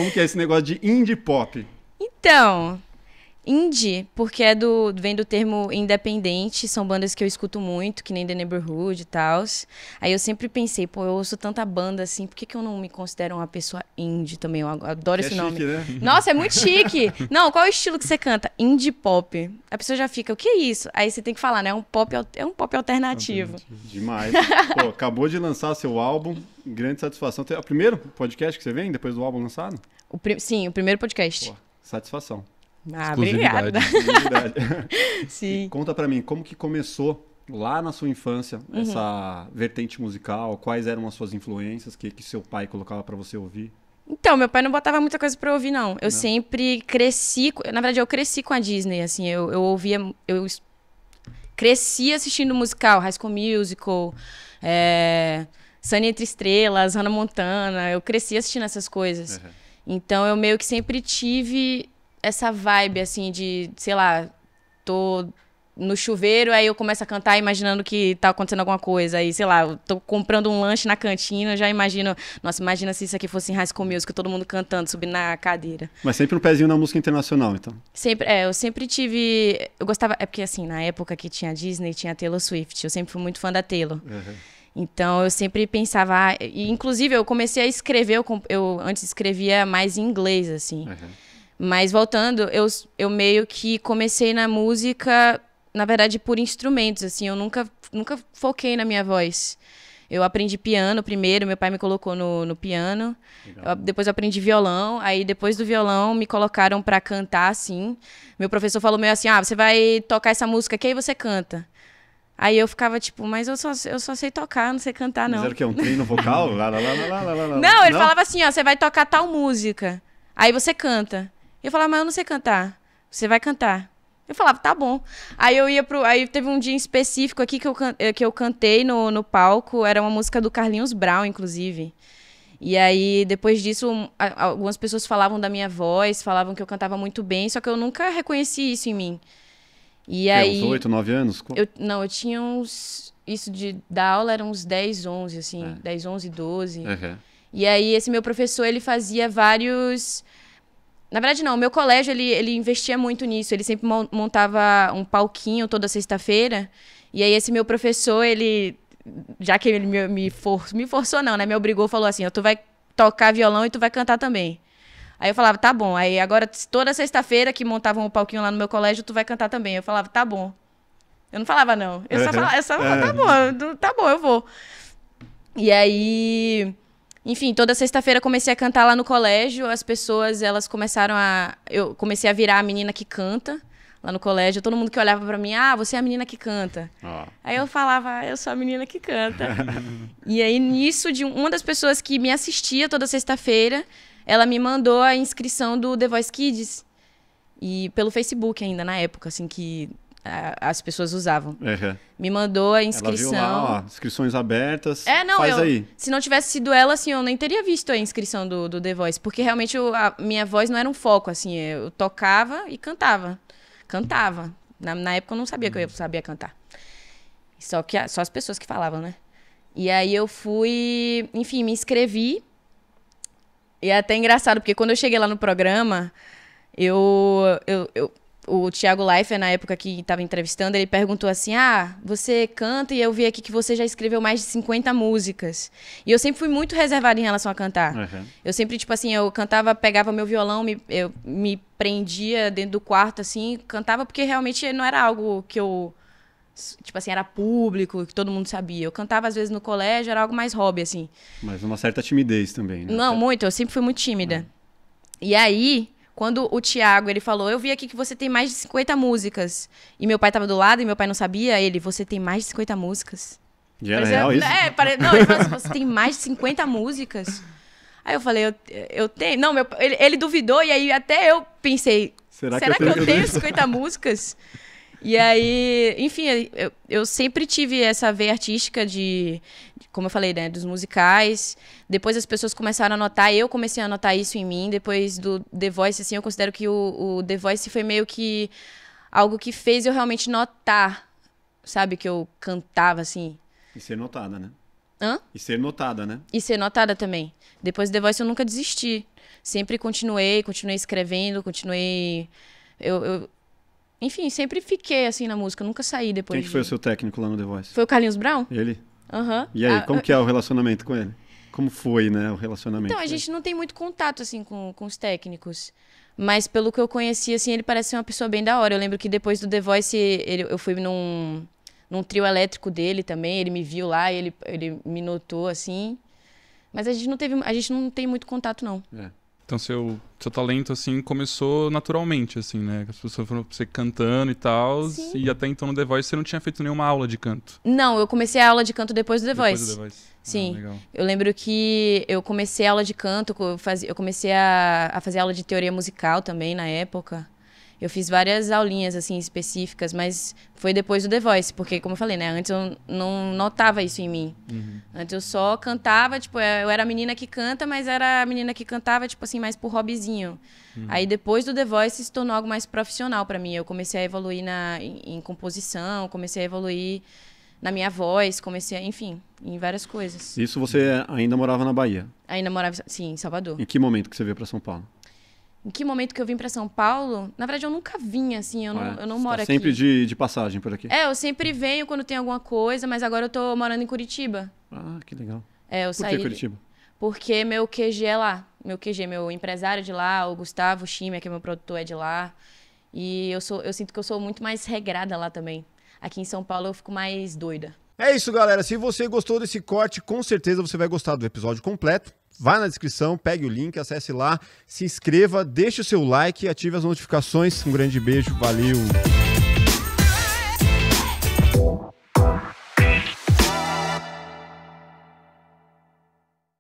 Como que é esse negócio de indie pop? Então, indie, porque vem do termo independente, são bandas que eu escuto muito, que nem The Neighborhood e tal. Aí eu sempre pensei, pô, eu ouço tanta banda assim, por que que eu não me considero uma pessoa indie também? Eu adoro Que esse é nome. chique, né? Nossa, é muito chique! Não, qual é o estilo que você canta? Indie pop. A pessoa já fica, o que é isso? Aí você tem que falar, né? É um pop alternativo. Demais. Pô, acabou de lançar seu álbum, grande satisfação. É o primeiro podcast que você vem depois do álbum lançado? Sim, o primeiro podcast. Pô, satisfação. Ah, Exclusividade. obrigada. Exclusividade. E Sim. conta pra mim, como que começou lá na sua infância essa vertente musical? Quais eram as suas influências que seu pai colocava pra você ouvir? Então, meu pai não botava muita coisa pra eu ouvir, não. Eu sempre cresci... Na verdade, eu cresci com a Disney, assim. Eu ouvia... Cresci assistindo musical, High School Musical, Sunny Entre Estrelas, Hannah Montana. Eu cresci assistindo essas coisas. Uhum. Então, eu meio que sempre tive essa vibe, assim, de, sei lá, tô no chuveiro, aí eu começo a cantar imaginando que tá acontecendo alguma coisa. Aí, sei lá, eu tô comprando um lanche na cantina, já imagino... Nossa, imagina se isso aqui fosse em High School Musical, todo mundo cantando, subindo na cadeira. Mas sempre um pezinho na música internacional, então. Eu sempre tive... Eu gostava... É porque, assim, na época que tinha Disney, tinha Taylor Swift. Eu sempre fui muito fã da Taylor. Uhum. Então, eu sempre pensava... E, inclusive, eu comecei a escrever... Eu antes escrevia mais em inglês, assim. Uhum. Mas, voltando, eu meio que comecei na música... Na verdade, por instrumentos, assim. Eu nunca foquei na minha voz. Eu aprendi piano primeiro, meu pai me colocou no piano. Depois eu aprendi violão. Aí, depois do violão, me colocaram pra cantar, assim. Meu professor falou meio assim, você vai tocar essa música aqui, aí você canta. Aí eu ficava tipo, mas eu só sei tocar, não sei cantar, não. Mas era o quê? Um treino vocal? Lá, lá, lá, lá, lá, lá, lá. Não, ele falava assim, você vai tocar tal música. Aí você canta. Eu falava, mas eu não sei cantar. Você vai cantar. Eu falava, tá bom. Aí eu ia Aí teve um dia em específico aqui que eu cantei no palco. Era uma música do Carlinhos Brown, inclusive. E aí, depois disso, algumas pessoas falavam da minha voz, falavam que eu cantava muito bem, só que eu nunca reconheci isso em mim. E aí... Uns 8, 9 anos? Eu tinha uns... Isso da aula era uns 10, 11, assim. 10, 11, 12. Uhum. E aí, esse meu professor, ele fazia vários... Na verdade, não. O meu colégio, ele investia muito nisso. Ele sempre montava um palquinho toda sexta-feira. E aí, esse meu professor, ele... Já que ele me forçou, não, né? Me obrigou, falou assim, tu vai tocar violão e tu vai cantar também. Aí eu falava, tá bom. Aí agora, toda sexta-feira que montavam um palquinho lá no meu colégio, tu vai cantar também. Eu falava, tá bom. Eu não falava não. Eu só falava, tá bom, eu vou. E aí... Enfim, toda sexta-feira comecei a cantar lá no colégio. As pessoas, elas começaram a... Eu comecei a virar a menina que canta lá no colégio. Todo mundo que olhava pra mim, você é a menina que canta. Aí eu falava, eu sou a menina que canta. E aí, nisso, uma das pessoas que me assistia toda sexta-feira, ela me mandou a inscrição do The Voice Kids. E pelo Facebook ainda, na época, assim, que... as pessoas usavam. Uhum. Me mandou a inscrição. Ela viu lá, inscrições abertas. Não, faz aí. Se não tivesse sido ela, assim, eu nem teria visto a inscrição do The Voice. Porque realmente a minha voz não era um foco, assim. Eu tocava e cantava. Cantava. Na época eu não sabia que eu sabia cantar. Só as pessoas que falavam, né? E aí eu fui... Enfim, me inscrevi. E é até engraçado, porque quando eu cheguei lá no programa, o Thiago Leifert, na época que estava entrevistando, ele perguntou assim, você canta e eu vi aqui que você já escreveu mais de 50 músicas. E eu sempre fui muito reservada em relação a cantar. Uhum. Eu sempre, tipo assim, eu cantava, pegava meu violão, eu me prendia dentro do quarto, assim, cantava porque realmente não era algo que eu... Tipo assim, era público, que todo mundo sabia. Eu cantava, às vezes, no colégio, era algo mais hobby, assim. Mas uma certa timidez também, né? Não, muito. Eu sempre fui muito tímida. E aí... Quando o Thiago, ele falou, eu vi aqui que você tem mais de 50 músicas. E meu pai tava do lado e meu pai não sabia. Você tem mais de 50 músicas. E era real isso? Não, ele falou assim, você tem mais de 50 músicas? Aí eu falei, eu tenho... Não, ele duvidou e aí até eu pensei, será que eu tenho 50 músicas? E aí, enfim, eu sempre tive essa veia artística como eu falei, né, dos musicais. Depois as pessoas começaram a notar, eu comecei a notar isso em mim. Depois do The Voice, assim, eu considero que o The Voice foi meio que algo que fez eu realmente notar, sabe, que eu cantava, assim. E ser notada, né? Hã? E ser notada, né? E ser notada também. Depois do The Voice eu nunca desisti. sempre continuei escrevendo, enfim, sempre fiquei assim na música, nunca saí depois. Quem que foi o seu técnico lá no The Voice? Foi o Carlinhos Brown? Ele? Aham. E aí, como que é o relacionamento com ele? Como foi, né, o relacionamento? Então, a gente não tem muito contato, assim, com os técnicos. Mas pelo que eu conheci, assim, ele parece ser uma pessoa bem da hora. Eu lembro que depois do The Voice, eu fui num trio elétrico dele também. Ele me viu lá, ele me notou, assim. Mas a gente não tem muito contato, não. É. Então, seu talento, assim, começou naturalmente, assim, né? As pessoas foram você cantando e tal, e até então no The Voice você não tinha feito nenhuma aula de canto. Não, eu comecei a aula de canto depois do The Voice. Depois do The Voice. Sim. Legal. Eu lembro que eu comecei a aula de canto, eu comecei a fazer aula de teoria musical também na época. Eu fiz várias aulinhas, assim, específicas, mas foi depois do The Voice, porque, como eu falei, né, antes eu não notava isso em mim. Uhum. Antes eu só cantava, tipo, eu era a menina que canta, mas era a menina que cantava, tipo assim, mais por hobbyzinho. Aí depois do The Voice se tornou algo mais profissional pra mim. Eu comecei a evoluir em composição, comecei a evoluir na minha voz, enfim, em várias coisas. Isso você ainda morava na Bahia? Ainda morava, sim, em Salvador. Em que momento que você veio para São Paulo? Em que momento que eu vim pra São Paulo? Na verdade, eu nunca vim, assim, eu não Você moro tá aqui. sempre de passagem por aqui? Eu sempre venho quando tem alguma coisa, mas agora eu tô morando em Curitiba. Ah, que legal. Eu Por saí. que Curitiba? Porque meu QG é lá. Meu empresário é de lá, o Gustavo Schimmer, que é meu produtor, é de lá. E eu sinto que eu sou muito mais regrada lá também. Aqui em São Paulo eu fico mais doida. É isso, galera. Se você gostou desse corte, com certeza você vai gostar do episódio completo. Vai na descrição, pegue o link, acesse lá, se inscreva, deixe o seu like e ative as notificações. Um grande beijo, valeu!